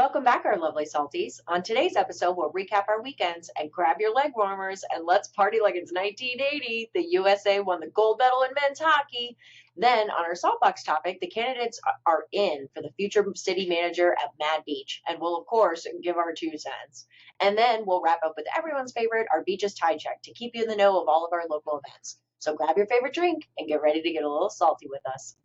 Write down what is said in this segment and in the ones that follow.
Welcome back, our lovely salties. On today's episode, we'll recap our weekends and grab your leg warmers and let's party like it's 1980. The USA won the gold medal in men's hockey. Then, on our saltbox topic, the candidates are in for the future city manager at Mad Beach. And we'll, of course, give our 2 cents. And then we'll wrap up with everyone's favorite, our beaches tide check, to keep you in the know of all of our local events. So grab your favorite drink and get ready to get a little salty with us.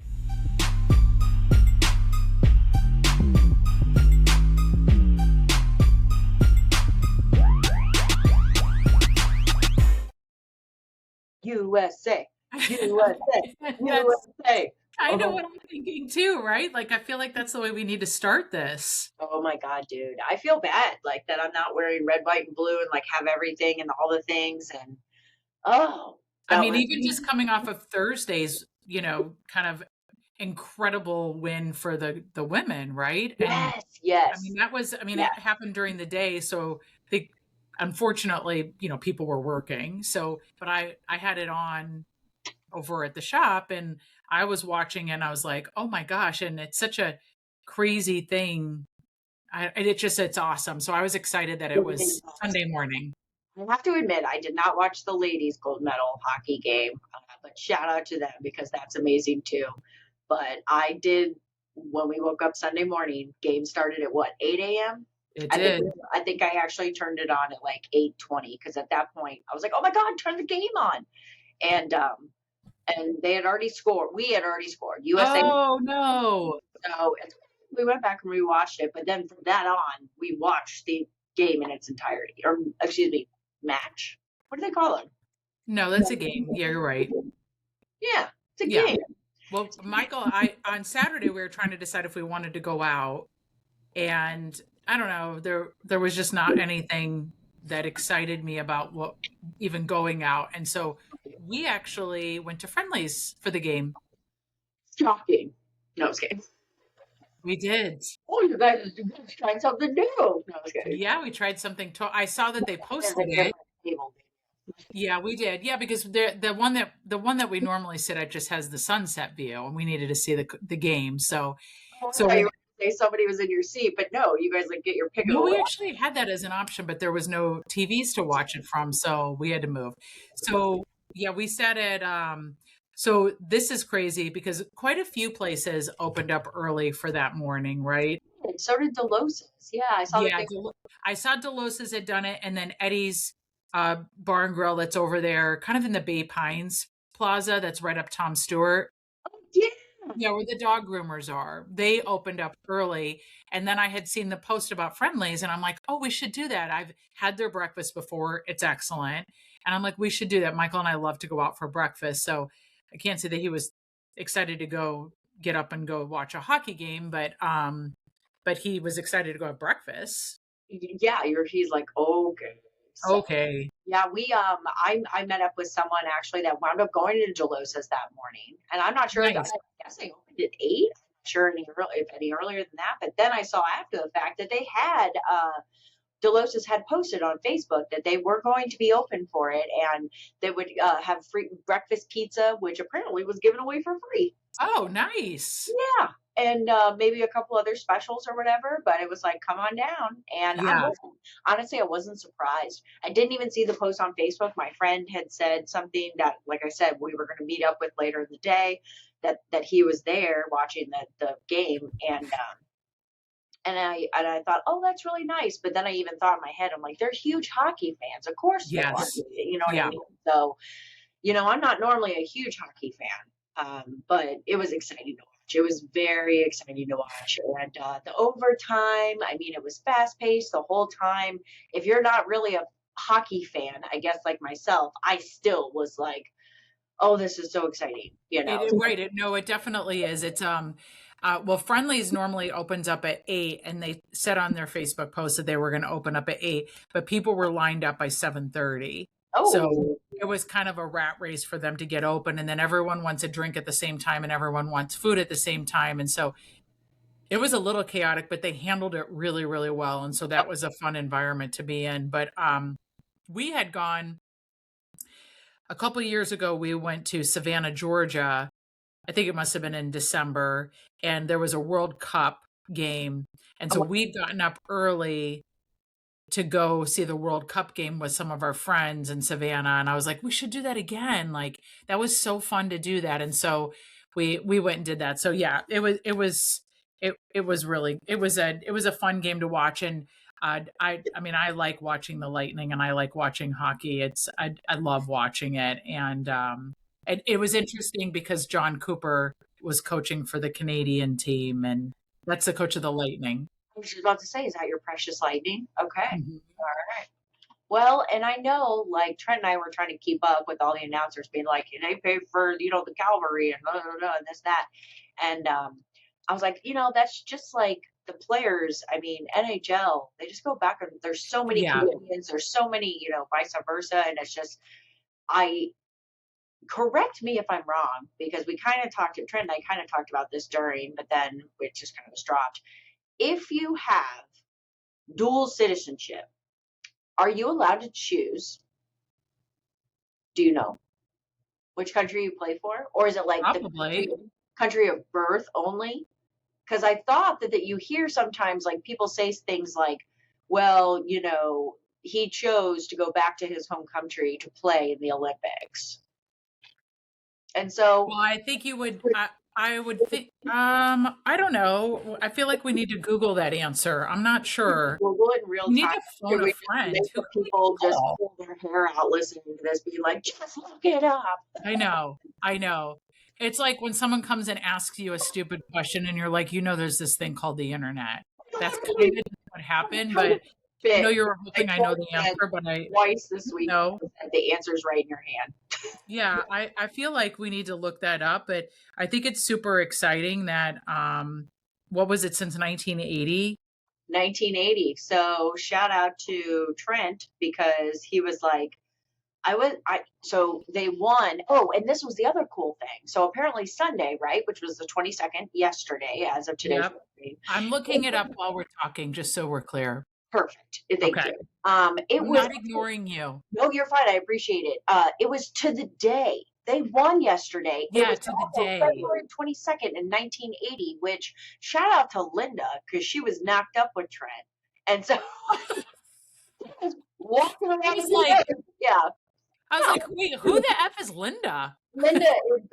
USA, USA, That's USA. kind of what I'm thinking too, right? Like, I feel like that's the way we need to start this. Oh my God, dude. I feel bad like that I'm not wearing red, white, and blue and like have everything and all the things. And oh, I that mean, was, even just coming off of Thursday's, kind of incredible win for the women, right? And yes, I yes, mean, it yes. happened during the day, so I think unfortunately, people were working. So, but I had it on over at the shop and I was watching and I was like, "Oh my gosh." And it's such a crazy thing. It's awesome. So I was excited that it It is was awesome. Sunday morning. I have to admit, I did not watch the ladies' gold medal hockey game, but shout out to them because that's amazing too. But I did when we woke up Sunday morning. Game started at what, 8 a.m. It I think did. I think I actually turned it on at like 8:20 because at that point I was like, oh my God, turn the game on. And they had already scored. We had already scored. USA. Oh no. So we went back and rewatched it. But then from that on, we watched the game in its entirety, or excuse me, match. What do they call it? No, that's a game. Yeah, you're right. Yeah, it's a Yeah. game. Well, Michael, I on Saturday we were trying to decide if we wanted to go out, and I don't know, there was just not anything that excited me about what even going out. And so we actually went to Friendly's for the game. Shocking. No, I was kidding. We did. Oh, you guys tried something new. No, I was kidding. Yeah, we tried something. I saw that they There's a posted it. different table. Yeah, we did. Yeah, because the one that we normally sit at just has the sunset view, and we needed to see the game. So Oh, I so thought you were going to say somebody was in your seat, but no, you guys like get your pick of no, the we litter. actually had that as an option, but there was no TVs to watch it from, so we had to move. So yeah, we sat at so this is crazy because quite a few places opened up early for that morning, right? So did Delos's. Yeah, I saw that Yeah, they. I saw Delos's had done it, and then Eddie's bar and grill that's over there, kind of in the Bay Pines Plaza, that's right up Tom Stewart. Oh, yeah. Yeah, where the dog groomers are. They opened up early. And then I had seen the post about Friendlies, and I'm like, oh, we should do that. I've had their breakfast before. It's excellent. And I'm like, we should do that. Michael and I love to go out for breakfast. So I can't say that he was excited to go get up and go watch a hockey game, but he was excited to go have breakfast. Yeah, he's like, okay. So Okay. yeah, I met up with someone actually that wound up going to Delos's that morning. And I'm not sure, I Nice. guess they opened at 8. I'm not sure if any earlier than that. But then I saw after the fact that they had Delos's had posted on Facebook that they were going to be open for it and they would have free breakfast pizza, which apparently was given away for free. Oh, nice. Yeah. And maybe a couple other specials or whatever, but it was like, come on down. And I Yeah. wasn't, honestly, I wasn't surprised. I didn't even see the post on Facebook. My friend had said something that, like I said, we were going to meet up with later in the day, that he was there watching the game. And I thought, oh, that's really nice. But then I even thought in my head, I'm like, they're huge hockey fans. Of course they are. Yes. You know what I Yeah. mean? So, I'm not normally a huge hockey fan, but it was exciting to watch. It was very exciting to watch. And the overtime, I mean, it was fast paced the whole time. If you're not really a hockey fan, I guess like myself, I still was like, oh, this is so exciting, Right. No, it definitely is. It's well, Friendlies normally opens up at 8, and they said on their Facebook post that they were going to open up at 8, but people were lined up by 7:30. So Oh, it was kind of a rat race for them to get open, and then everyone wants a drink at the same time and everyone wants food at the same time. And so it was a little chaotic, but they handled it really, really well. And so that was a fun environment to be in. But we had gone a couple years ago, we went to Savannah, Georgia. I think it must have been in December, and there was a World Cup game. And so we'd gotten up early to go see the World Cup game with some of our friends in Savannah. And I was like, we should do that again. Like that was so fun to do that. And so we went and did that. So yeah, it was a fun game to watch. And I mean, I like watching the Lightning and I like watching hockey. I love watching it. And it was interesting because John Cooper was coaching for the Canadian team, and that's the coach of the Lightning. I was just about to say, is that your precious Lightning? Okay. Mhm. All right. Well, and I know, like Trent and I were trying to keep up with all the announcers being like, they pay for, the cavalry and blah, blah, blah, and this, that. And I was like, that's just like the players. I mean, NHL, they just go back and there's so many Yeah. Canadians, there's so many, vice versa. And it's just, I correct me if I'm wrong, because we kind of talked, Trent and I kind of talked about this during, but then it just kind of was dropped. If you have dual citizenship, are you allowed to choose? Do you know which country you play for? Or is it like the Probably. country of birth only? Because I thought that you hear sometimes like people say things like, well, he chose to go back to his home country to play in the Olympics. And so, Well, I think you would. I would think. I don't know. I feel like we need to Google that answer. I'm not sure. Google it in real We need time. to phone a We friend. make Who can we people just call? pull their hair out listening to this, being like, just look it up. I know. I know. It's like when someone comes and asks you a stupid question, and you're like, there's this thing called the internet. That's kind of what happened, but I know you're hoping I know the answer, but I twice this week. know. The answer's right in your hand. Yeah, I feel like we need to look that up, but I think it's super exciting that what was it, since 1980? 1980. So shout out to Trent, because he was like, so they won. Oh, and this was the other cool thing. So apparently Sunday, right, which was the 22nd, yesterday, as of today's Yep. I'm looking it up while we're talking, just so we're clear. Perfect. Thank Okay. you. I'm not ignoring you. No, you're fine. I appreciate it. It was to the day. They won yesterday. Yeah, it was to the day. February 22nd in 1980, which shout out to Linda, because she was knocked up with Trent. And so walking around yeah. I was like, wait, who the F is Linda? Linda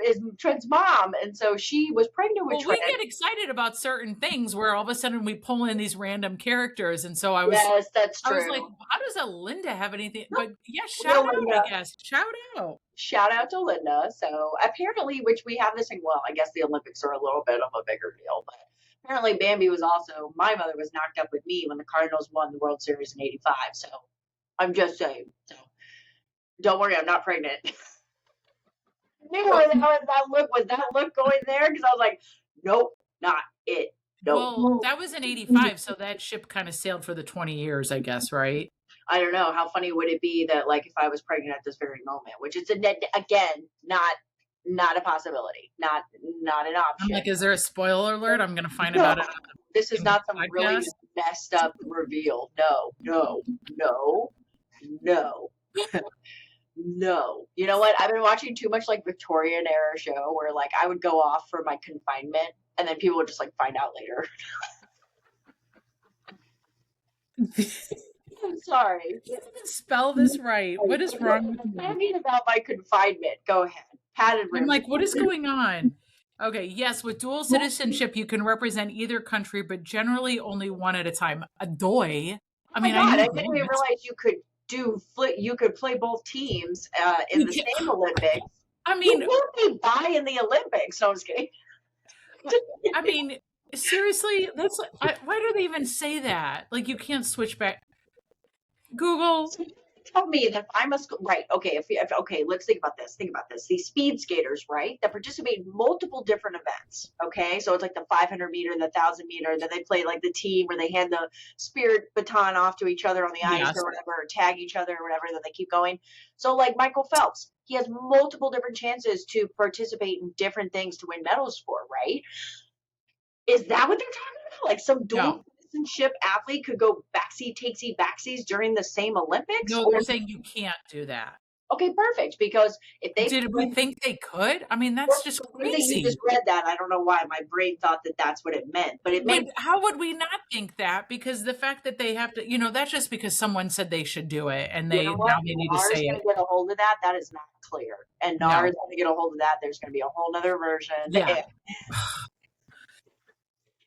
is Trent's mom, and so she was pregnant with Trent. We get excited about certain things where all of a sudden we pull in these random characters, and so I was, yes, that's true. I was like, how does a Linda have anything? But yeah, shout out, I guess. Shout out to Linda. So apparently, which we have this thing. Well, I guess the Olympics are a little bit of a bigger deal, but apparently Bambi was also, my mother was knocked up with me when the Cardinals won the World Series in '85. So I'm just saying. So don't worry, I'm not pregnant. Was that look going there? Because I was like, nope, not it. Nope. Well, that was in '85, so that ship kind of sailed for the 20 years, I guess, right? I don't know. How funny would it be that, like, if I was pregnant at this very moment, which is again not a possibility, not an option. I'm like, is there a spoiler alert? I'm going to find about it. This is not some really messed up reveal. No. No. You know what? I've been watching too much like Victorian era show where like I would go off for my confinement and then people would just like find out later. I'm sorry. You didn't spell this right. What is wrong with you? Talking about my confinement. Go ahead. I'm like, what is going on? Okay, yes, with dual citizenship, you can represent either country, but generally only one at a time. Adoy. I mean, I didn't even realize you could play both teams in the same Olympics. I mean, you won't be by in the Olympics. So I was kidding. I mean, seriously, why do they even say that? Like, you can't switch back. Google. Tell me that I must right. Okay, okay, let's think about this. These speed skaters, right, that participate in multiple different events. Okay, so it's like the 500 meter, the 1,000 meter. Then they play like the team where they hand the spirit baton off to each other on the ice or whatever, or tag each other or whatever. Then they keep going. So like Michael Phelps, he has multiple different chances to participate in different things to win medals for. Right? Is that what they're talking about? Like some dual citizenship athlete could go takesy backsies during the same Olympics? No, they're saying you can't do that. Okay, perfect. Because if they Did we think they could? I mean, that's just the way that you crazy. just read that, I don't know why my brain thought that that's what it meant, but it But makes how would we not think that? Because the fact that they have to, that's just because someone said they should do it and you know what? now they need to NAR's say going it. to get a hold of that. That is not clear. And No. NAR's going to get a hold of that. There's going to be a whole nother version. Yeah.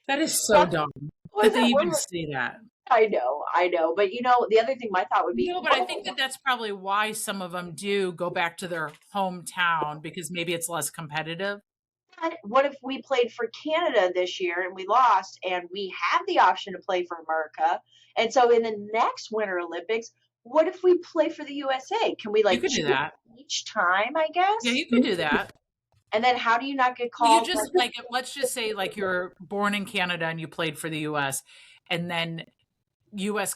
That is so dumb that they even say that. I know. But the other thing my thought would be, No, but I think that that's probably why some of them do go back to their hometown because maybe it's less competitive. what if we played for Canada this year and we lost and we have the option to play for America? And so in the next Winter Olympics, what if we play for the USA? Can we You could do choose that. each time, I guess? Yeah, you could do that. And then how do you not get Well, you called? just let's just say like you're born in Canada and you played for the US and then US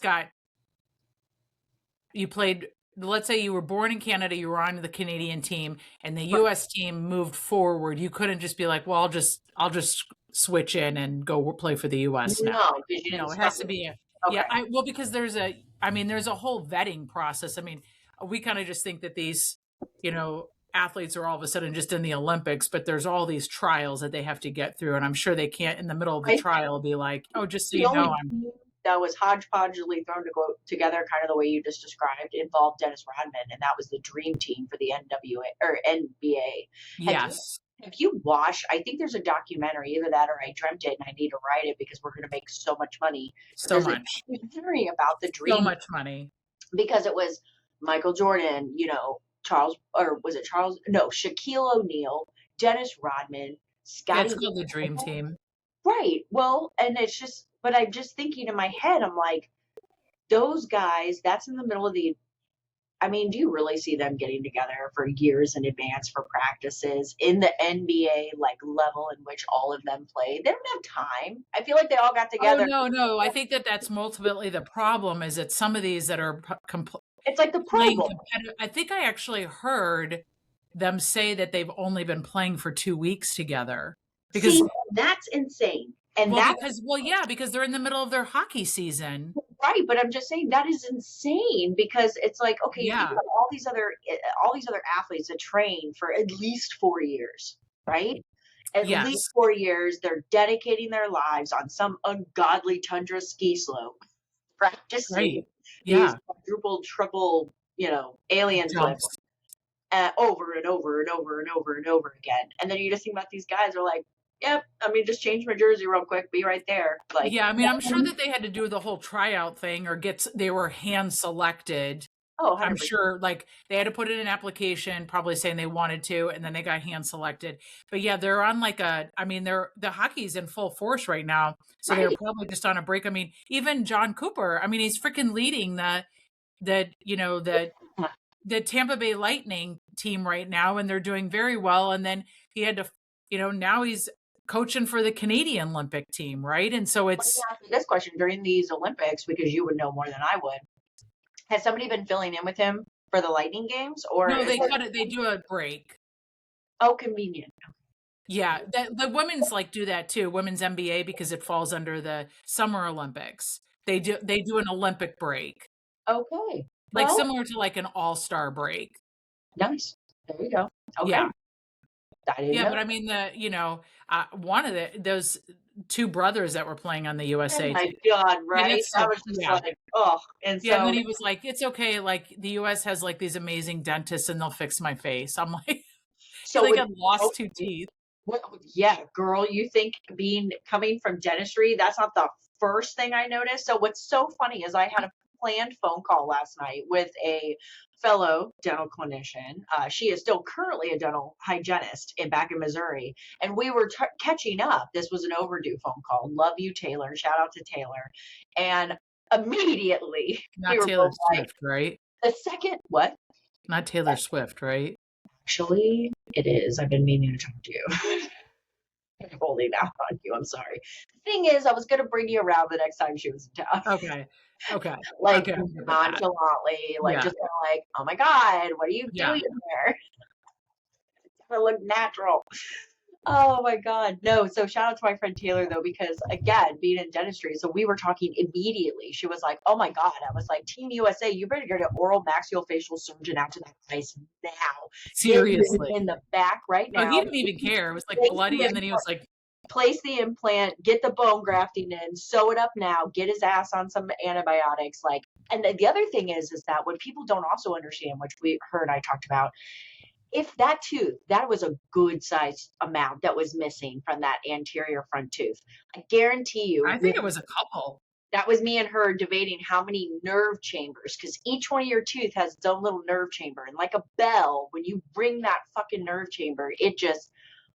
you played, let's say you were born in Canada, you were on the Canadian team and the US team moved forward. You couldn't just be like, well, I'll just switch in and go play for the US now. No, because you didn't. It has to be Okay. well, because there's a whole vetting process. I mean, we kind of just think that these, athletes are all of a sudden just in the Olympics, but there's all these trials that they have to get through. And I'm sure they can't in the middle of the trial be like, oh, just so you know, that was hodgepodgely thrown together, kind of the way you just described, involved Dennis Rodman, and that was the dream team for the NWA or NBA. Yes. If you watch, I think there's a documentary, either that or I dreamt it and I need to write it because we're going to make so much money. So much. A documentary about the dream. So much money. Because it was Michael Jordan, Shaquille O'Neal, Dennis Rodman, Scottie. It's called the Dream Team. Right. Well, and it's just, but I'm just thinking in my head, I'm like, those guys, that's in the middle of do you really see them getting together for years in advance for practices in the NBA level in which all of them play? They don't have time. I feel like they all got together. Oh, no. I think that that's ultimately the problem is that some of these that are it's like the Pro Bowl. I think I actually heard them say that they've only been playing for 2 weeks together. Because that's insane. And because they're in the middle of their hockey season. Right, but I'm just saying that is insane because it's like, okay, you have all these other athletes that train for at least 4 years, right? At least 4 years, they're dedicating their lives on some ungodly tundra ski slope, practicing these quadruple, triple, alien flips over and over and over and over and over again. And then you just think about these guys are like, yep, just change my jersey real quick, be right there. I'm sure that they had to do the whole tryout thing or they were hand selected. Oh, 100%. I'm sure they had to put in an application probably saying they wanted to, and then they got hand selected. But yeah, they're on the hockey's in full force right now. So they're probably just on a break. I mean, even John Cooper, he's freaking leading the Tampa Bay Lightning team right now, and they're doing very well. And then he had to, now he's coaching for the Canadian Olympic team, right? And so it's... Let me ask you this question. During these Olympics, because you would know more than I would, has somebody been filling in with him for the Lightning games? Or no, they do a break. Oh, convenient. Yeah, the women's do that too, women's NBA, because it falls under the Summer Olympics. They do an Olympic break. Okay. Similar to an all-star break. Nice. There you go. Okay. Yeah. But I mean one of those two brothers that were playing on the USA. Oh my God, right? I was just and and then he was like, "It's okay. The US has these amazing dentists, and they'll fix my face." I'm like, so I lost 2 teeth. Yeah, girl, you think coming from dentistry, that's not the first thing I noticed. So what's so funny is I had a planned phone call last night with a fellow dental clinician. She is still currently a dental hygienist back in Missouri. And we were catching up. This was an overdue phone call. Love you, Taylor. Shout out to Taylor. And immediately, not Taylor Swift, right? The second, what? Not Taylor Swift, right? Actually, it is. I've been meaning to talk to you. I'm holding out on you. I'm sorry. The thing is, I was going to bring you around the next time she was in town. Okay. Nonchalantly, just oh my God, what are you doing there? It's gonna look natural. Oh my God. No. So shout out to my friend Taylor though, because again, being in dentistry, so we were talking immediately. She was like, "Oh my God." I was like, "Team USA, you better get an oral maxillofacial surgeon out to that place now. Get him Seriously. in the back right Oh, he now. didn't even care. It was like Place bloody, the and then he was like, place the implant, get the bone grafting in, sew it up now, get his ass on some antibiotics." Like, and the other thing is that what people don't also understand, which her and I talked about, if that tooth, that was a good size amount that was missing from that anterior front tooth. I guarantee you, I think it was a couple. that was me and her debating how many nerve chambers, because each one of your tooth has its own little nerve chamber. And like a bell, when you ring that fucking nerve chamber, it just,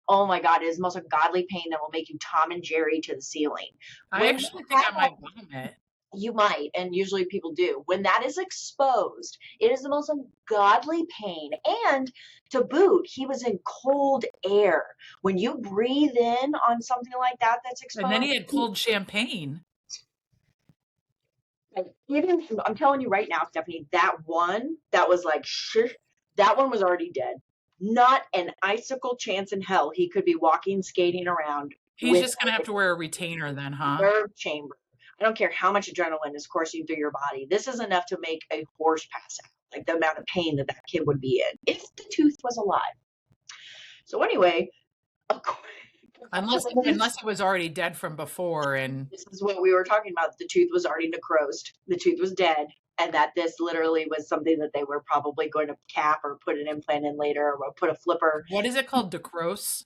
oh my God, it is the most ungodly pain that will make you Tom and Jerry to the ceiling. I When actually think I might vomit. you might, and usually people do. When that is exposed, it is the most ungodly pain. And to boot, he was in cold air. When you breathe in on something like that that's And then exposed, he had cold champagne. even I'm telling you right now, Stephanie, that one that was like, that one was already dead. Not an icicle chance in hell he could be walking, skating around He's with just going to have to wear a retainer then, huh? nerve chamber. I don't care how much adrenaline is coursing through your body. This is enough to make a horse pass out, like the amount of pain that kid would be in if the tooth was alive. So anyway, Unless it was already dead from before. And this is what we were talking about. The tooth was already necrosed. The tooth was dead. And that this literally was something that they were probably going to cap or put an implant in later, or put a flipper. What is it called? Necrose?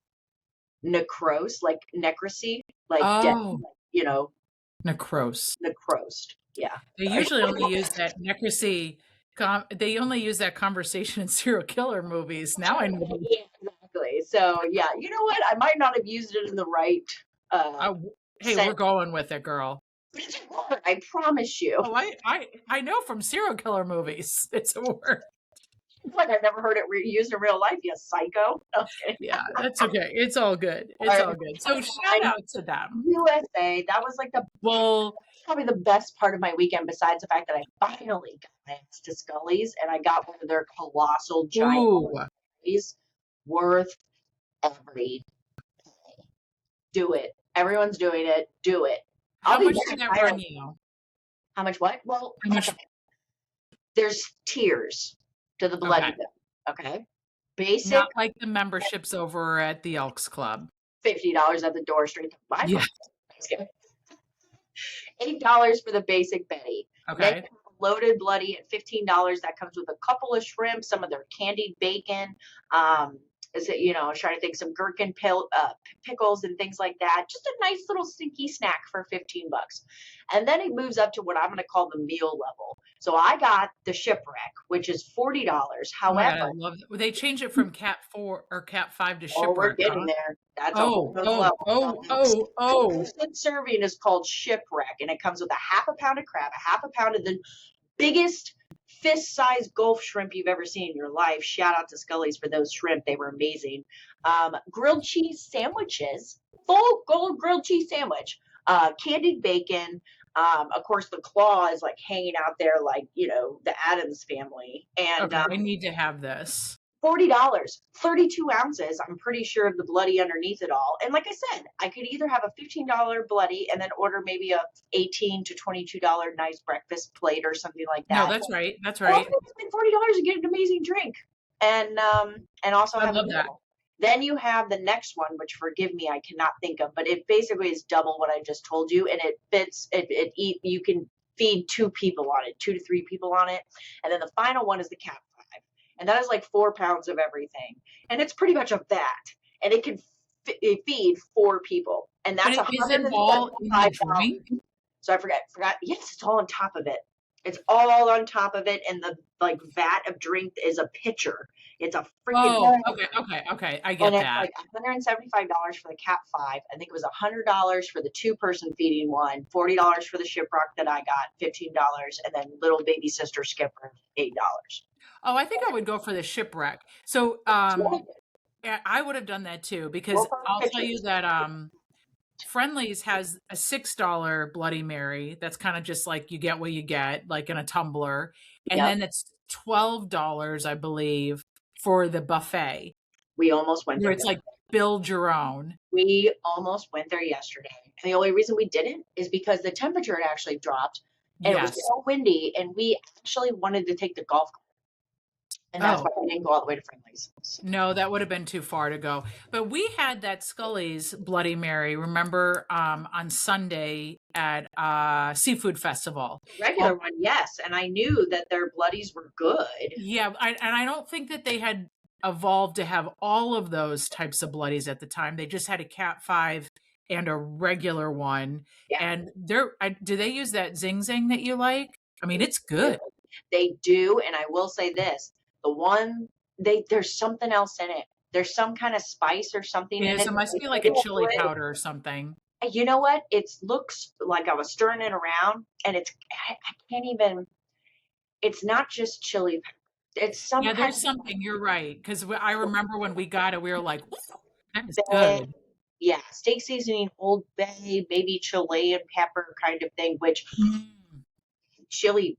Necrose, like necrocy, like dead, Oh, you know, necrose. necrosed. Yeah. They usually only use that necrocy. They only use that conversation in serial killer movies. Now I know. Yeah, exactly. So yeah, you know what? I might not have used it in the right. Hey, sense. we're going with it, girl. I promise you. Oh, I know from serial killer movies. It's a word. It's like I've never heard it used in real life. You psycho. No, yeah, that's okay. It's all good. It's all good. So shout out to them. USA. That was like probably the best part of my weekend, besides the fact that I finally got my ass to Scully's and I got one of their colossal giant berries, worth every penny. Do it. Everyone's doing it. Do it. How much did that run you? How much what? Well, how much? There's tiers to the bloody bill. Okay. Basic. Not like the memberships over at the Elks Club. $50 at the door, straight to buy. Yeah. $8 for the basic Betty. Okay. Then loaded bloody at $15. That comes with a couple of shrimp, some of their candied bacon. Is it, I was trying to think, some gherkin pickles and things like that. Just a nice little stinky snack for $15. And then it moves up to what I'm going to call the meal level. So I got the shipwreck, which is $40. However, I love it. They changed it from Cat 4 or Cat 5 to shipwreck. Oh, we're getting there. That's a whole level. Serving is called shipwreck, and it comes with a half a pound of crab, a half a pound of the biggest fist-sized Gulf shrimp you've ever seen in your life. Shout out to Scully's for those shrimp. They were amazing. Grilled cheese sandwiches, full gold grilled cheese sandwich, candied bacon. Of course, the claw is like hanging out there like, the Addams family. And I need to have this. $40, 32 ounces. I'm pretty sure of the bloody underneath it all. And like I said, I could either have a $15 bloody and then order maybe a $18 to $22 nice breakfast plate or something like that. No, that's right. That's right. Spend $40 and get an amazing drink, and also have a meal. Then you have the next one, which forgive me, I cannot think of, but it basically is double what I just told you, and it fits. You can feed 2 people on it, 2 to 3 people on it, and then the final one is the Cat 5. And that is like 4 pounds of everything. And it's pretty much of that. And it can feed 4 people. And that's $175. So I forgot. Yes, it's all on top of it. It's all on top of it. And the vat of drink is a pitcher. It's a freaking. Oh, okay. I get that. It's like $175 for the Cat 5. I think it was $100 for the 2-person feeding one, $40 for the shipwreck that I got, $15, and then little baby sister Skipper, $8. Oh, I think I would go for the shipwreck. So I would have done that too, because I'll tell you that Friendly's has a $6 Bloody Mary. That's kind of just like you get what you get, like in a tumbler. And then it's $12, I believe, for the buffet. We almost went there. It's like build your own. We almost went there yesterday. And the only reason we didn't is because the temperature had actually dropped and it was Yes. so windy. And we actually wanted to take the golf cart. And that's why we didn't go all the way to Friendly's. No, that would have been too far to go. But we had that Scully's Bloody Mary, remember, on Sunday at Seafood Festival. Regular one, yes. And I knew that their bloodies were good. Yeah, and I don't think that they had evolved to have all of those types of bloodies at the time. They just had a Cat 5 and a regular one. Yeah. And do they use that Zing Zing that you like? I mean, it's good. They do, and I will say this: the one there's something else in it. There's some kind of spice or something in it. It must be like a chili powder or something. You know what? It looks like I was stirring it around, and I can't even. It's not just chili pepper. It's some. Yeah, there's something. You're right, because I remember when we got it, we were like, "That is good." Yeah, steak seasoning, Old Bay, maybe Chilean pepper kind of thing. Which chili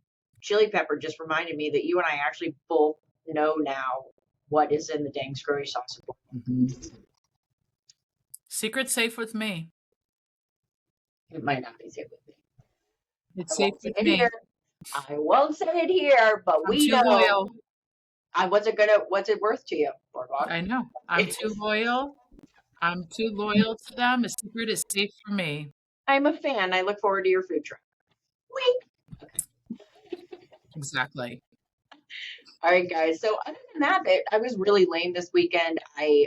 pepper just reminded me that you and I actually both know now what is in the dang scurry sauce. Secret safe with me. It might not be safe with me. It's safe with me. Here. I won't say it here, but we know. Loyal. What's it worth to you, Boardwalk? I know. I'm too loyal. I'm too loyal to them. A secret is safe for me. I'm a fan. I look forward to your food truck. Exactly. All right, guys. So other than that, I was really lame this weekend.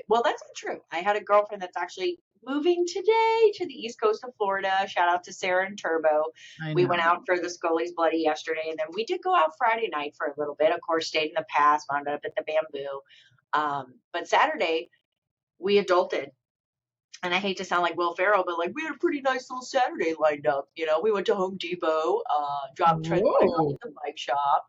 Well, that's not true. I had a girlfriend that's actually moving today to the east coast of Florida. Shout out to Sarah and Turbo. We went out for the Scully's Bloody yesterday, and then we did go out Friday night for a little bit. Of course, stayed in the Pass, wound up at the Bamboo. But Saturday, we adulted. And I hate to sound like Will Ferrell, but like we had a pretty nice little Saturday lined up. You know, we went to Home Depot, dropped Trent at the bike shop,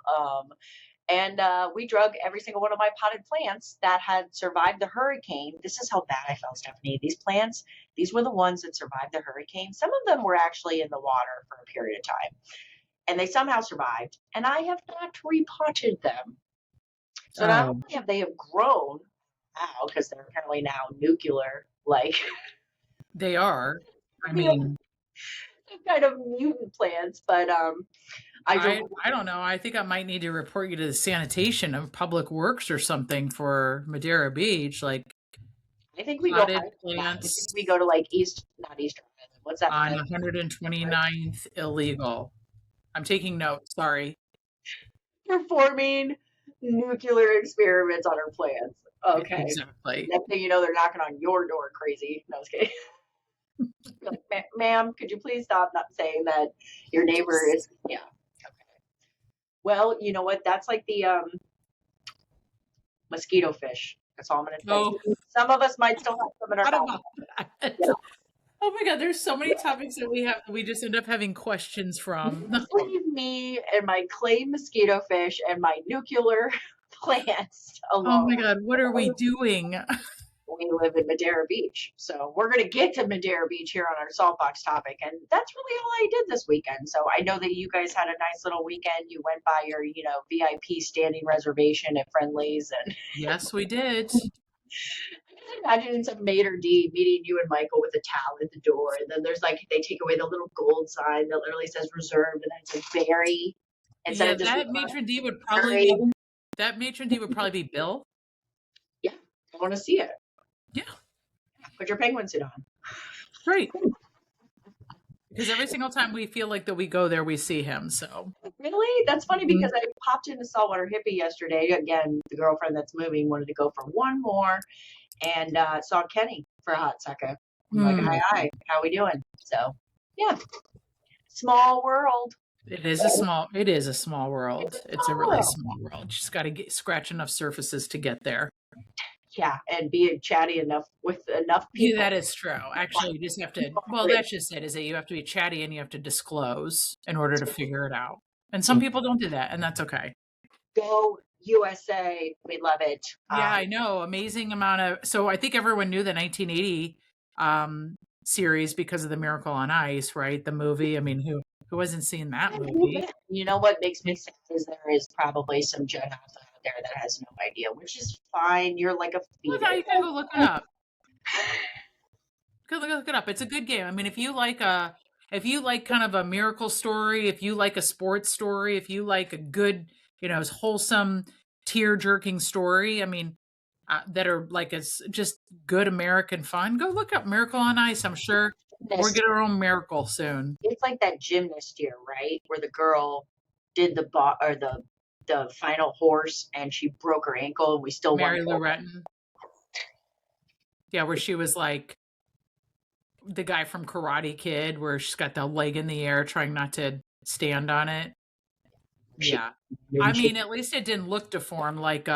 and we drug every single one of my potted plants that had survived the hurricane. This is how bad I felt, Stephanie. These plants, these were the ones that survived the hurricane. Some of them were actually in the water for a period of time, and they somehow survived. And I have not repotted them. So not only have they grown now, because they're apparently now nuclear, like they are. I mean, kind of mutant plants, but I don't know. I think I might need to report you to the sanitation of Public Works or something for Madeira Beach. Like, I think we go. Plants we go to like not Eastern Island. What's that? On 129th illegal. I'm taking notes. Sorry. Performing nuclear experiments on our plants. Okay. Exactly. Next thing you know, they're knocking on your door crazy. No, I was kidding. Like, ma'am, could you please stop not saying that your neighbor is, yeah. Okay. Well, you know what? That's like the mosquito fish. That's all I'm going to say. Oh. Some of us might still have some in our house. Yeah. Oh my God, there's so many topics that we just end up having questions from. Leave me and my clay mosquito fish and my nuclear plants alone. Oh my God, what are we doing? We live in Madeira Beach. So we're going to get to Madeira Beach here on our Saltbox topic. And that's really all I did this weekend. So I know that you guys had a nice little weekend. You went by your, VIP standing reservation at Friendly's. And yes, we did. Imagine some maitre d' meeting you and Michael with a towel at the door, and then there's they take away the little gold sign that literally says reserved, and then it's a berry. Instead of just that matron d would probably be Bill. Yeah, I want to see it. Yeah, put your penguin suit on. Right. Because every single time we feel like that we go there, we see him. So really, that's funny because I popped into Saltwater Hippie yesterday. Again, the girlfriend that's moving wanted to go for one more. And saw Kenny for a hot second. I'm like, hi, how we doing? So, yeah, small world. It is a small world. It's a really small world. You just got to scratch enough surfaces to get there. Yeah, and be chatty enough with enough people. Yeah, that is true. Actually, you just have to. Well, that's just it. Is that you have to be chatty and you have to disclose in order to figure it out. And some people don't do that, and that's okay. Go USA, we love it. Yeah, I know. Amazing amount of. So I think everyone knew the 1980 series because of the Miracle on Ice, right? The movie. I mean, who hasn't seen that movie? You know what makes me sad is there is probably some Gen Alpha out there that has no idea, which is fine. You're like a feeder. Well, now you can go look it up. Look it up. It's a good game. I mean, if you like kind of a miracle story, if you like a sports story, if you like a good, wholesome, tear jerking story, I mean, that are like it's just good American fun, go look up Miracle on Ice. I'm sure we'll get our own miracle soon. It's like that gymnast year, right? Where the girl did the final horse and she broke her ankle and we still won. Mary Lou Retton. Yeah, where she was like the guy from Karate Kid, where she's got the leg in the air trying not to stand on it. Yeah. I mean, at least it didn't look deformed like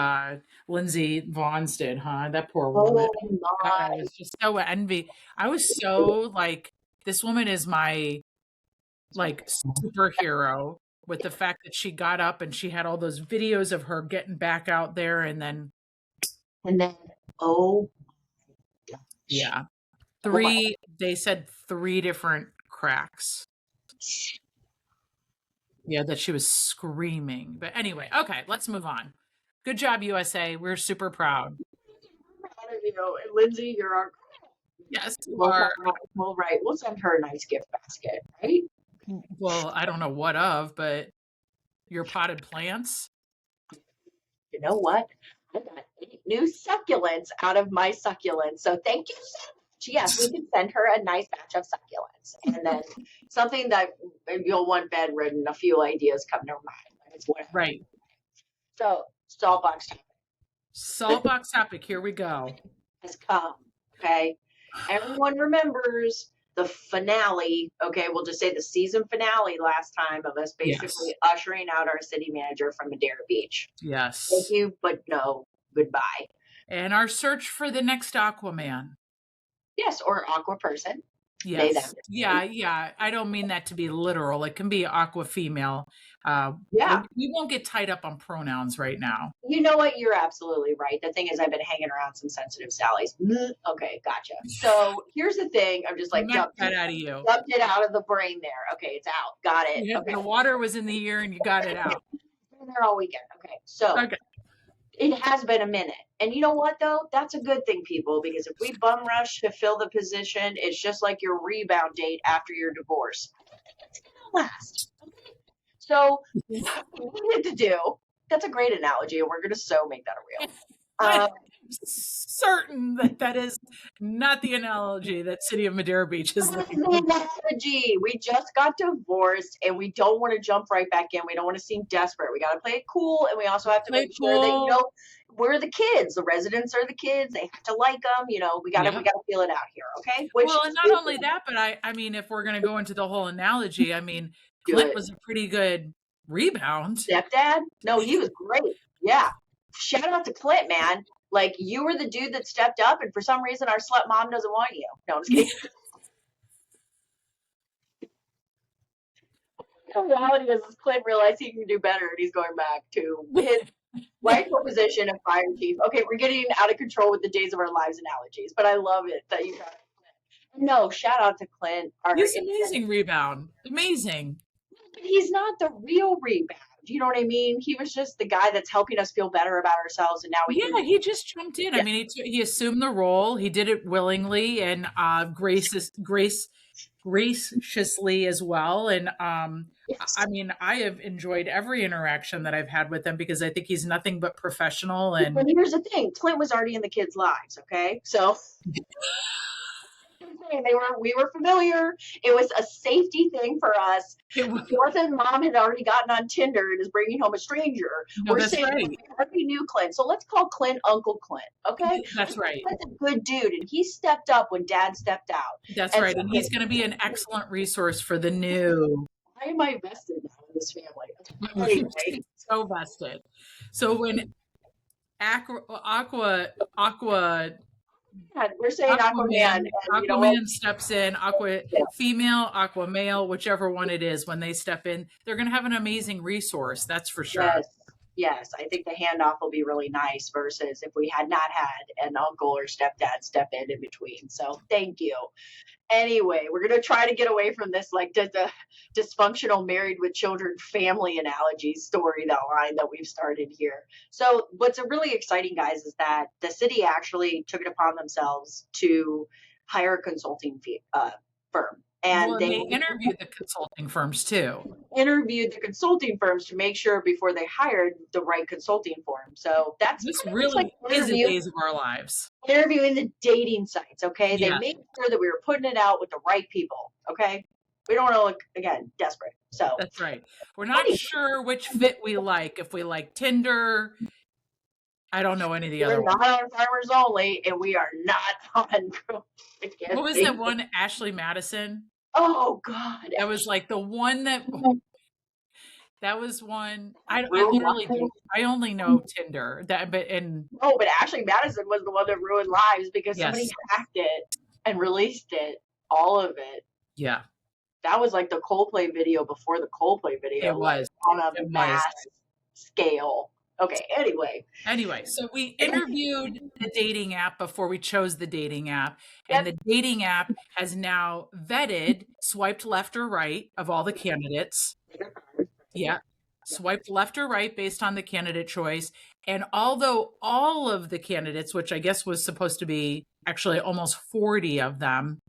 Lindsey Voghns did, huh? That poor woman. Oh God, my. I was just so envy. I was so like, this woman is my like superhero with the fact that she got up and she had all those videos of her getting back out there and then oh yeah. my. They said 3 different cracks. Yeah, that she was screaming. But anyway, okay, let's move on. Good job, USA. We're super proud. Proud of you. And Lindsey, you're our Yes, you we'll, are. right. We'll send her a nice gift basket, right? Well, I don't know what of, but your potted plants. You know what? I got 8 new succulents out of my succulents. So thank you so much. Yes, we can send her a nice batch of succulents. And then something that you'll want bedridden, a few ideas come to mind. Right. So, saltbox topic. Saltbox topic, here we go. Has come, okay? Everyone remembers the finale, okay? We'll just say the season finale last time of us basically ushering out our city manager from Madeira Beach. Yes. Thank you, but no, goodbye. And our search for the next Aquaman. Yes, or aqua person. Yes. Yeah. I don't mean that to be literal. It can be aqua female. We won't get tied up on pronouns right now. You know what? You're absolutely right. The thing is, I've been hanging around some sensitive Sallys. Okay, gotcha. So here's the thing. I'm just like, jumped it out of you. Dumped it out of the brain there. Okay, it's out. Got it. Okay. The water was in the ear and you got it out. Been there all weekend. Okay, so it has been a minute. And you know what, though? That's a good thing, people, because if we bum rush to fill the position, it's just like your rebound date after your divorce. It's going to last. Okay? So what we need to do, that's a great analogy, and we're going to so make that a real. I'm certain that is not the analogy that City of Madeira Beach is looking for. Analogy. We just got divorced, and we don't want to jump right back in. We don't want to seem desperate. We got to play it cool, and we also have to make sure that we're the kids. The residents are the kids. They have to like them. We got to feel it out here, okay? Well, and not only that, but I mean, if we're going to go into the whole analogy, I mean, Clint was a pretty good rebound. Stepdad? No, he was great. Yeah. Shout out to Clint, man. Like, you were the dude that stepped up, and for some reason, our slut mom doesn't want you. No, I'm just kidding. The reality is, Clint realized he can do better, and he's going back to his rightful position of fire chief. Okay, we're getting out of control with the days of our lives analogies, but I love it that you got it, Clint. No, shout out to Clint. He's amazing rebound. Amazing. But he's not the real rebound. You know what I mean? He was just the guy that's helping us feel better about ourselves, and now he just jumped in. Yeah. I mean, he assumed the role. He did it willingly and graciously as well. And yes. I mean, I have enjoyed every interaction that I've had with him because I think he's nothing but professional. And here's the thing: Clint was already in the kids' lives. Okay, so. We were familiar. It was a safety thing for us. It wasn't mom had already gotten on Tinder and is bringing home a stranger. No, we're saying right. We already knew Clint, so let's call Clint Uncle Clint. Okay, that's right. Clint's a good dude, and he stepped up when Dad stepped out. That's right, and he's going to be an excellent resource for the new. Why am I vested now in this family? Anyway. So vested. So when Aqua. We're saying Aquaman. Aquaman steps in, Aqua female, Aqua male, whichever one it is, when they step in, they're going to have an amazing resource. That's for sure. Yes. Yes, I think the handoff will be really nice versus if we had not had an uncle or stepdad step in between. So thank you. Anyway, we're gonna try to get away from this like the dysfunctional married with children family analogy story that line that we've started here. So what's really exciting, guys, is that the city actually took it upon themselves to hire a consulting firm, and Well, and they they interviewed the consulting firms too. interviewed the consulting firms to make sure before they hired the right consulting firm. So that's This pretty much like really is the days of our lives. interviewing the dating sites. Okay, they Yeah, made sure that we were putting it out with the right people. Okay, we don't want to look again desperate. So that's right. We're not sure which fit we like. If we like Tinder, I don't know any of the other we're ones. not on Farmers Only, and we are not on. What was that one? Ashley Madison. Oh God, That was like the one that was one. I Ruined literally lives. I only know Tinder. No, but Ashley Madison was the one that ruined lives because Yes. somebody hacked it and released it, all of it. Yeah, That was like the Coldplay video before the Coldplay video. it was on a It mass was. scale. Okay, Anyway, so we interviewed the dating app before we chose the dating app, Yep. and the dating app has now vetted, swiped left or right of all the candidates. Yeah, swiped left or right based on the candidate choice. And although all of the candidates, which I guess was supposed to be actually almost 40 of them,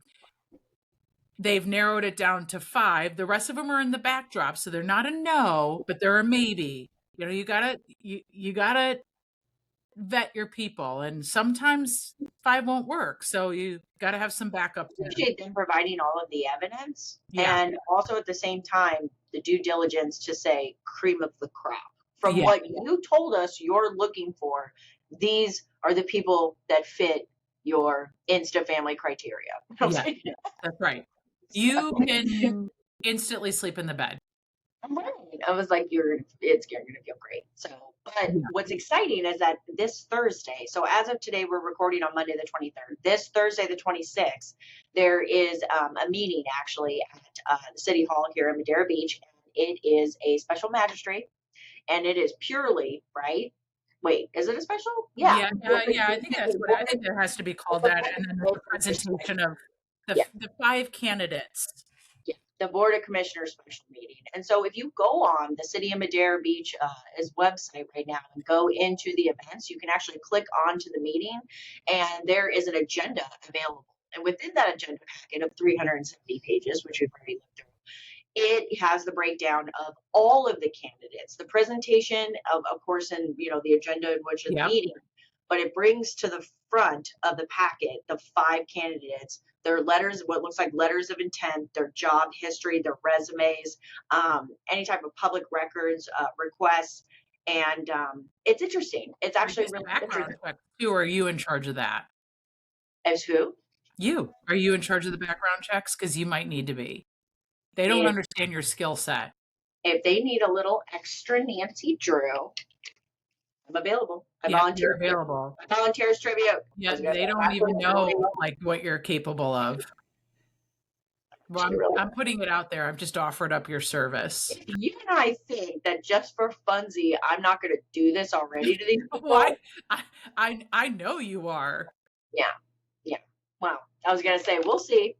they've narrowed it down to 5. The rest of them are in the backdrop, so they're not a no, but they're a maybe. You know, you gotta vet your people, and sometimes 5 won't work, so you gotta have some backup there. appreciate them providing all of the evidence, Yeah. and also at the same time the due diligence to say cream of the crop. From Yeah. what you told us you're looking for, these are the people that fit your Insta family criteria. Yeah, that's right. You can instantly sleep in the bed. Right. I was like, you're gonna feel great. So, but what's exciting is that this Thursday, so as of today, we're recording on Monday the 23rd. This Thursday, the 26th, there is a meeting actually at the City Hall here in Madeira Beach. And it is a special magistrate, and it is purely, right? Wait, is it a special? Yeah. I think that's what I think there has to be called that, and then the presentation of the 5 candidates. The Board of Commissioners special meeting. And so if you go on the City of Madeira Beach website right now and go into the events, you can actually click onto the meeting, and there is an agenda available. And within that agenda packet of 370 pages, which we've already looked through, it has the breakdown of all of the candidates, the presentation of course, and the agenda in which is the meeting, but it brings to the front of the packet the 5 candidates, their letters, what looks like letters of intent, their job history, their resumes, any type of public records requests. And it's interesting. It's actually really background check too. Are you in charge of that? As who? You. Are you in charge of the background checks? Because you might need to be. They don't understand your skill set. If they need a little extra Nancy Drew, I'm available. I volunteer. Available. Volunteers tribute. Yeah, they don't even know like what you're capable of. Well, I'm putting it out there. I've just offered up your service. You and I think that just for funsie, I'm not going to do this already to these people. Why? I know you are. Yeah. Wow. I was going to say, we'll see.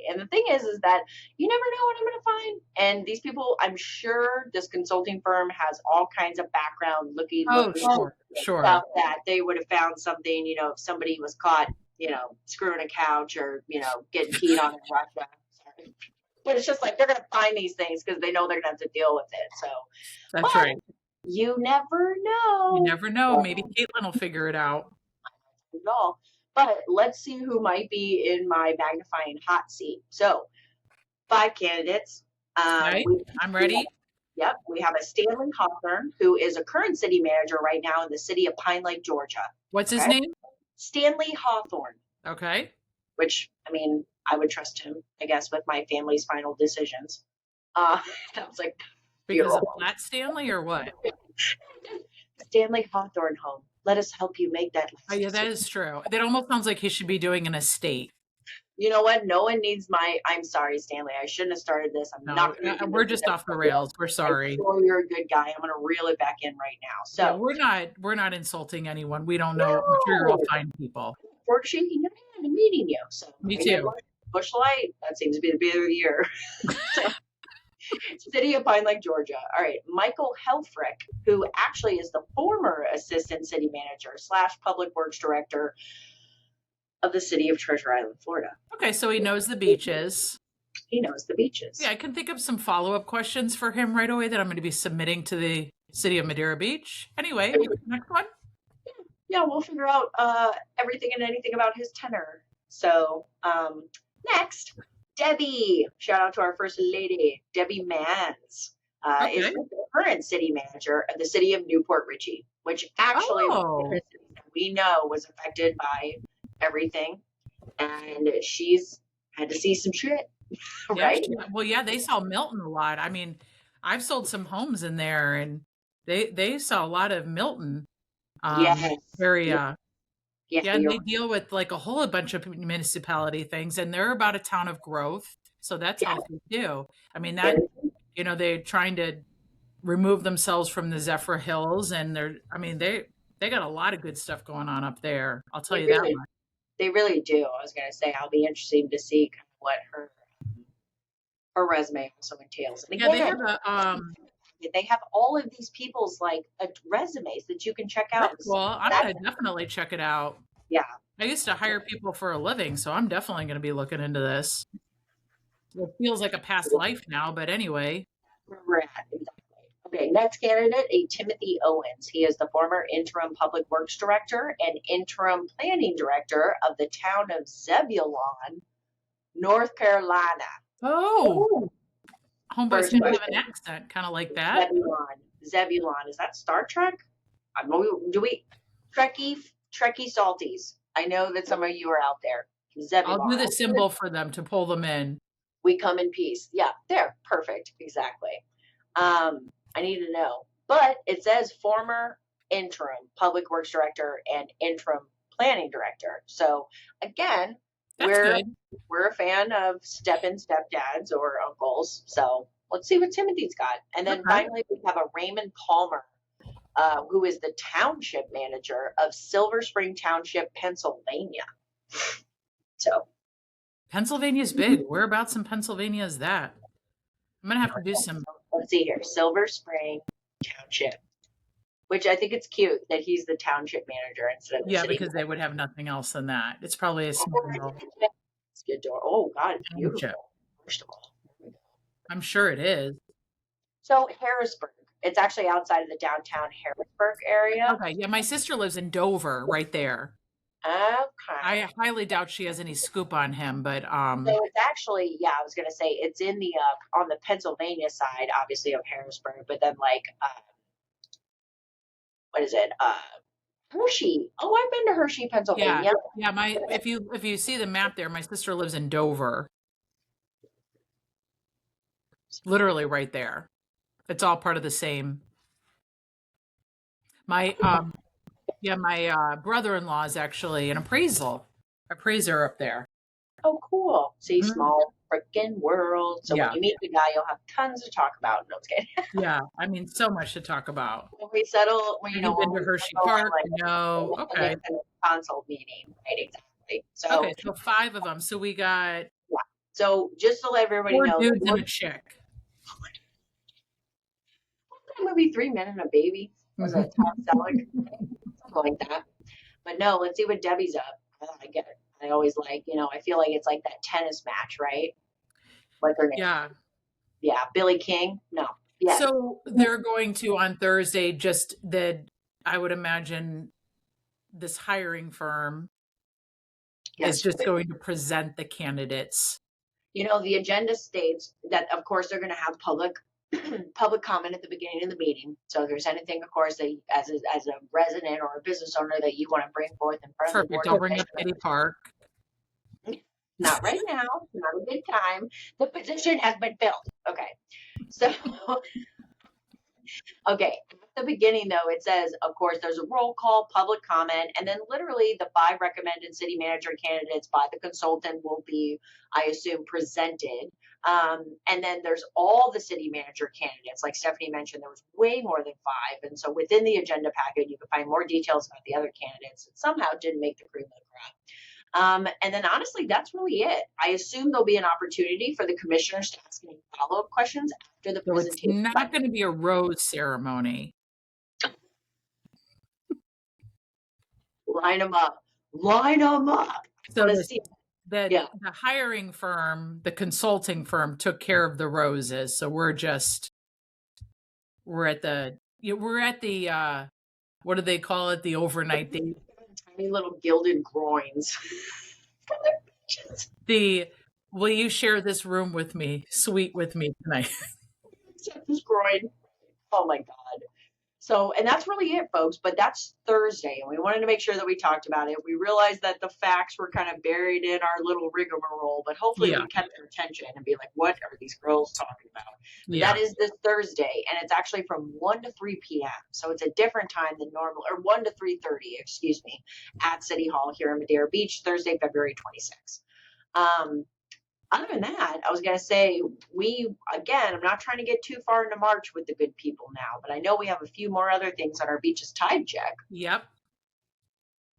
And the thing is that you never know what I'm going to find. And these people, I'm sure this consulting firm has all kinds of background looking. Sure. About that. They would have found something, if somebody was caught, screwing a couch or, getting peed on in Russia. Sorry. But it's just like they're going to find these things because they know they're going to have to deal with it. So that's right. You never know. You never know. Maybe Caitlin will figure it out. No. But let's see who might be in my magnifying hot seat. So, 5 candidates. Okay, I'm ready. We have a Stanley Hawthorne, who is a current city manager right now in the city of Pine Lake, Georgia. What's his name? Stanley Hawthorne. Okay. Which, I would trust him, I guess, with my family's final decisions. That was like because of Flat Stanley or what? Stanley Hawthorne home. Let us help you make that. Oh, yeah, that is true. That almost sounds like he should be doing an estate. You know what? No one needs I'm sorry, Stanley. I shouldn't have started this. I'm No, not going to do we're this just off the rails. We're sorry. I'm sure you're a good guy. I'm going to reel it back in right now. So yeah, we're not insulting anyone. We don't know. I'm sure you're all fine people. we're shaking your hand and meeting you. So Me too. Bush Light. That seems to be the beer of the year. City of Pine Lake, Georgia. All right. Michael Helfrich, who actually is the former assistant city manager / public works director of the city of Treasure Island, Florida. Okay, so he knows the beaches. He knows the beaches. Yeah, I can think of some follow-up questions for him right away that I'm going to be submitting to the city of Madeira Beach. Anyway, next one. Yeah, we'll figure out everything and anything about his tenor. So next, Debbie. Shout out to our first lady, Debbie Mans. Is the current city manager of the city of Newport Richey, which actually we know was affected by everything, and she's had to see some shit, right? Yeah, they saw Milton a lot. I mean, I've sold some homes in there, and they saw a lot of Milton area. Yeah, and they deal with like a whole bunch of municipality things, and they're about a town of growth, so that's healthy too. I mean, that they're trying to remove themselves from the Zephyr Hills, and they got a lot of good stuff going on up there. I'll tell you that much. They really do. I was going to say, I'll be interested to see kind of what her resume also entails. And again, they have all of these people's like resumes that you can check out. Well, I'm going to definitely check it out. Yeah. I used to hire people for a living, so I'm definitely going to be looking into this. It feels like a past life now, but anyway. Exactly. Okay, next candidate, Timothy Owens. He is the former interim public works director and interim planning director of the town of Zebulon, North Carolina. Oh. Homeboy's going to have an accent, kind of like that. Zebulon. Is that Star Trek? Do we Trekkie salties? I know that some of you are out there. Zebulon. I'll do the symbol for them to pull them in. We come in peace. Yeah, there. Perfect. Exactly. I need to know. But it says former interim public works director and interim planning director. So again, we're a fan of step-in stepdads or uncles. So let's see what Timothy's got. And then finally we have a Raymond Palmer, who is the township manager of Silver Spring Township, Pennsylvania. So Pennsylvania's big. Whereabouts in Pennsylvania is that? I'm going to have to do some. Let's see here. Silver Spring Township, which I think it's cute that he's the township manager instead of the city because they would have nothing else than that. It's probably a small. It's good door. Oh, God, it's beautiful. First of all, I'm sure it is. So Harrisburg. It's actually outside of the downtown Harrisburg area. Okay. Yeah, my sister lives in Dover, right there. Okay. I highly doubt she has any scoop on him, but So it's actually, I was gonna say it's in the on the Pennsylvania side, obviously, of Harrisburg, but then like what is it? Hershey. Oh, I've been to Hershey, Pennsylvania. Yeah. If you see the map there, my sister lives in Dover. Literally right there. It's all part of the same. My brother-in-law is actually an appraiser up there. Oh, cool. See, small freaking world. So when you meet the guy, you'll have tons to talk about. No, I'm kidding. Yeah, I mean, so much to talk about. When we settle, been to Hershey Park. Okay. Consult meeting, right? Exactly. So 5 of them. So we got. Yeah. So just to let everybody 4 know, dudes and a chick. That movie 3 Men and a Baby was a Tom Selleck, something like that. But no, let's see what Debbie's up. I get it. I always like, I feel like it's like that tennis match, right? Like her name. Yeah. Billie King. No. Yeah. So they're going to on Thursday. Just that I would imagine this hiring firm is just going to present the candidates. The agenda states that, of course, they're going to have public comment at the beginning of the meeting. So if there's anything, of course, that as a resident or a business owner that you want to bring forth in front of the board. Don't bring up Kitty Park. Not right now. Not a good time. The position has been filled. Okay. So, the beginning, though, it says, of course, there's a roll call, public comment, and then literally the 5 recommended city manager candidates by the consultant will be, I assume, presented. And then there's all the city manager candidates. Like Stephanie mentioned, there was way more than 5. And so within the agenda packet, you can find more details about the other candidates that somehow didn't make the cream of the crop. And then honestly, that's really it. I assume there'll be an opportunity for the commissioners to ask any follow-up questions after the So it's presentation. not going to be a rose ceremony. Line them up. Line them up. So Yeah. the hiring firm, the consulting firm took care of the roses. So we're at the what do they call it? The overnight date. Tiny little gilded groins. Will you share this room with me, suite with me tonight? Except this groin. Oh my God. So, and that's really it, folks. But that's Thursday, and we wanted to make sure that we talked about it. We realized that the facts were kind of buried in our little rigmarole, but hopefully we kept their attention and be like, what are these girls talking about? Yeah. That is this Thursday, and it's actually from 1 to 3 p.m. So it's a different time than normal, or 1 to 3:30, excuse me, at City Hall here in Madeira Beach, Thursday, February 26th. Other than that, I was going to say, I'm not trying to get too far into March with the good people now, but I know we have a few more other things on our Beaches Tide check. Yep.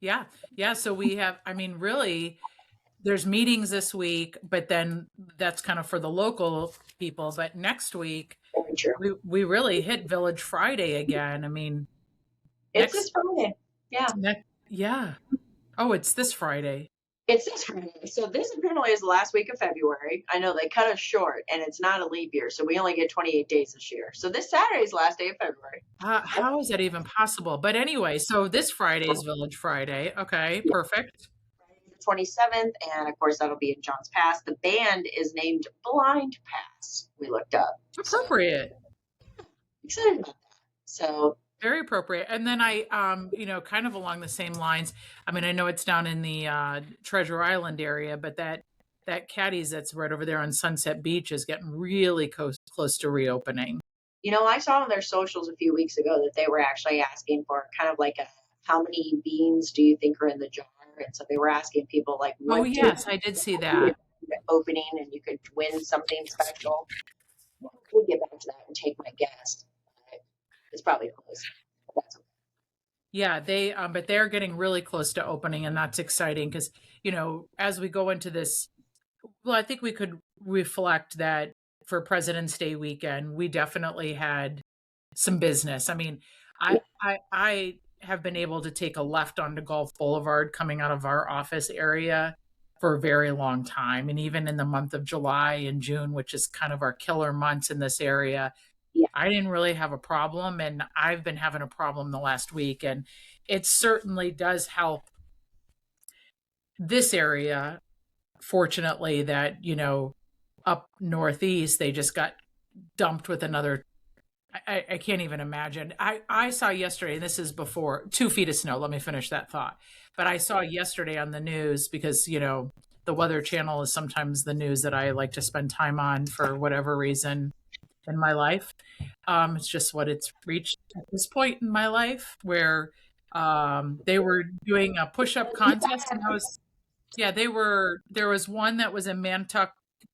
Yeah. Yeah. So we have, really, there's meetings this week, but then that's kind of for the local people. But next week, we really hit Village Friday again. It's this Friday. Yeah. Yeah. Oh, it's this Friday. It's this Friday. So this apparently is the last week of February. I know they cut us short, and it's not a leap year, so we only get 28 days this year. So this Saturday is the last day of February. How is that even possible? But anyway, so this Friday is Village Friday. Okay, perfect. Friday the 27th, and of course that'll be in John's Pass. The band is named Blind Pass. We looked up. Appropriate. So, excited about that. So. Very appropriate. And then I, kind of along the same lines, I know it's down in the Treasure Island area, but that Caddy's that's right over there on Sunset Beach is getting really close to reopening. I saw on their socials a few weeks ago that they were actually asking for kind of like how many beans do you think are in the jar? And so they were asking people like, oh yes, I did see that. Opening and you could win something special. We'll get back to that and take my guess. It's probably close. That's okay. Yeah, but they're getting really close to opening, and that's exciting because, as we go into this, well, I think we could reflect that for President's Day weekend, we definitely had some business. I have been able to take a left onto Gulf Boulevard coming out of our office area for a very long time. And even in the month of July and June, which is kind of our killer months in this area, yeah. I didn't really have a problem, and I've been having a problem the last week, and it certainly does help this area. Fortunately, that, up northeast, they just got dumped with another. I can't even imagine. I saw yesterday, and this is before 2 feet of snow. Let me finish that thought. But I saw yesterday on the news because, the Weather Channel is sometimes the news that I like to spend time on for whatever reason in my life. It's just what it's reached at this point in my life where they were doing a push-up contest, and there was one that was in Mantuck,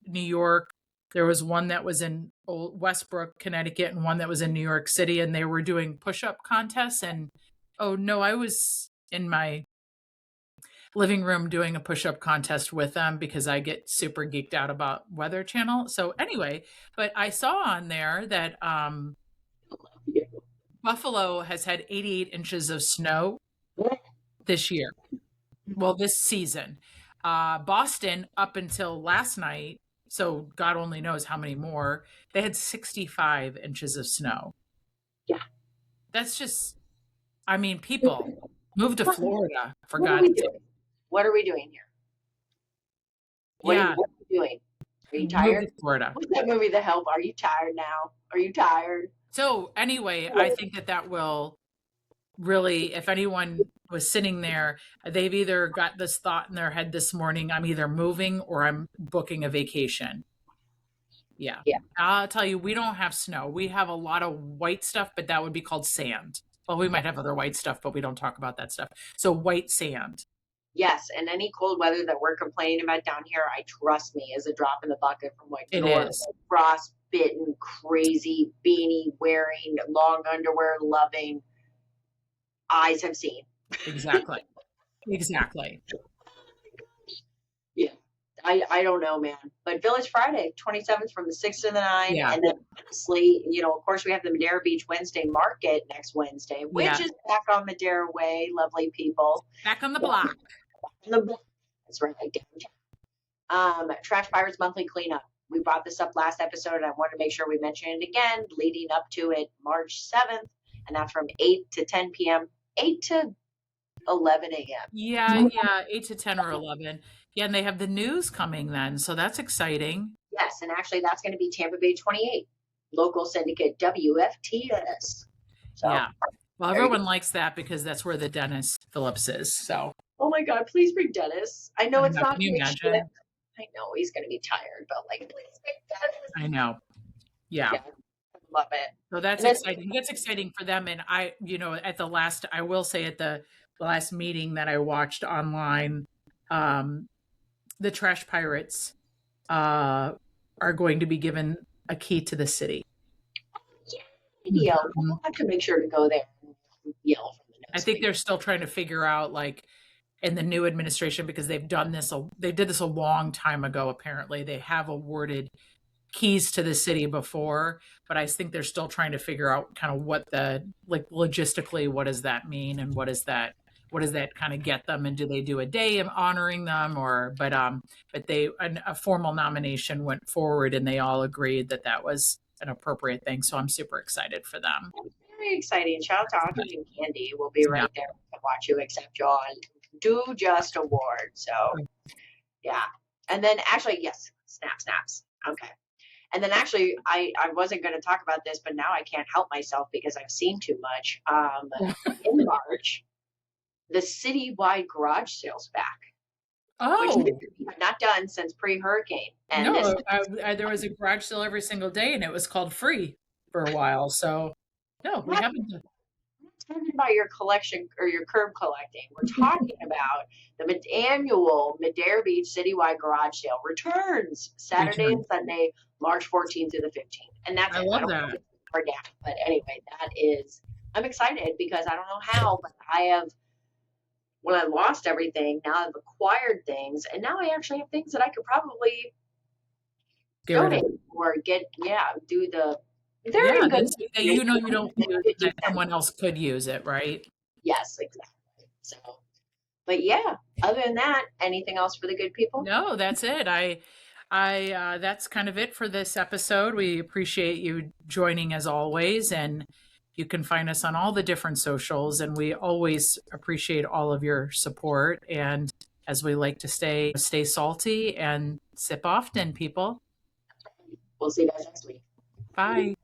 New York. There was one that was in Westbrook, Connecticut, and one that was in New York City, and they were doing push-up contests. And oh no, I was in my living room doing a push-up contest with them because I get super geeked out about Weather Channel. So anyway, but I saw on there that Buffalo has had 88 inches of snow this year. Well, this season. Boston, up until last night, so God only knows how many more, they had 65 inches of snow. Yeah. That's just, people move to Florida, for God's sake. What are we doing here? What are you doing? Are you tired? Move to Florida. What's that movie, The Help? Are you tired now? Are you tired? So anyway, I think that will really, if anyone was sitting there, they've either got this thought in their head this morning, I'm either moving or I'm booking a vacation. Yeah. Yeah. I'll tell you, we don't have snow. We have a lot of white stuff, but that would be called sand. Well, we might have other white stuff, but we don't talk about that stuff. So white sand. Yes, and any cold weather that we're complaining about down here, I trust me, is a drop in the bucket from like It normal is. frostbitten, crazy beanie wearing, long underwear loving eyes have seen. Exactly. Exactly. Yeah. I don't know, man. But Village Friday, 27th from the 6th to the 9th. Yeah. And then honestly, of course, we have the Madeira Beach Wednesday market next Wednesday, which Yeah. is back on Madeira Way. Lovely people. Back on the block. That's right, downtown. Trash Pirates Monthly Cleanup. We brought this up last episode, and I wanted to make sure we mention it again, leading up to it March 7th, and that's from 8 to 10 p.m., 8 to 11 a.m. Yeah, 8 to 10 or 11. Yeah, and they have the news coming then, so that's exciting. Yes, and actually that's going to be Tampa Bay 28, local syndicate WFTS. So, yeah. Well, everyone likes that because that's where the Dennis Phillips is. So. Oh my God, please bring Dennis. I know it's not. Can you imagine? I know he's going to be tired, but like, please bring Dennis. I know. Yeah. Love it. So that's exciting. That's exciting for them. And I will say at the last meeting that I watched online, the Trash Pirates are going to be given a key to the city. Yeah, we'll have to make sure to go there and yell from the I think they're still trying to figure out, like, in the new administration, because they did this a long time ago. Apparently, they have awarded keys to the city before, but I think they're still trying to figure out kind of what logistically, what does that mean, and what does that kind of get them, and do they do a day of honoring them, but a formal nomination went forward, and they all agreed that was an appropriate thing. So I'm super excited for them. Very exciting. Shout out to Audrey and Candy. We'll be right there to watch you accept your Do Just award. So yeah. And then actually, yes, snaps. Okay. And then actually, I wasn't going to talk about this, but now I can't help myself because I've seen too much. In March, the citywide garage sale's back. Oh, which not done since pre-hurricane. And no, there was a garage sale every single day, and it was called free for a while. So no, we haven't. We're not talking about your collection or your curb collecting. We're talking about the annual Madeira Beach citywide garage sale returns Saturday and Sunday, March 14th through the 15th. And that's I love that. But anyway, I'm excited because I don't know how, but I have. When I lost everything, now I've acquired things, and now I actually have things that I could probably donate or do the. They're in good. You don't use it, that someone else could use it, right? Yes, exactly. So, but yeah. Other than that, anything else for the good people? No, that's it. That's kind of it for this episode. We appreciate you joining as always, and you can find us on all the different socials, and we always appreciate all of your support. And as we like to stay salty and sip often, people. We'll see you guys next week. Bye.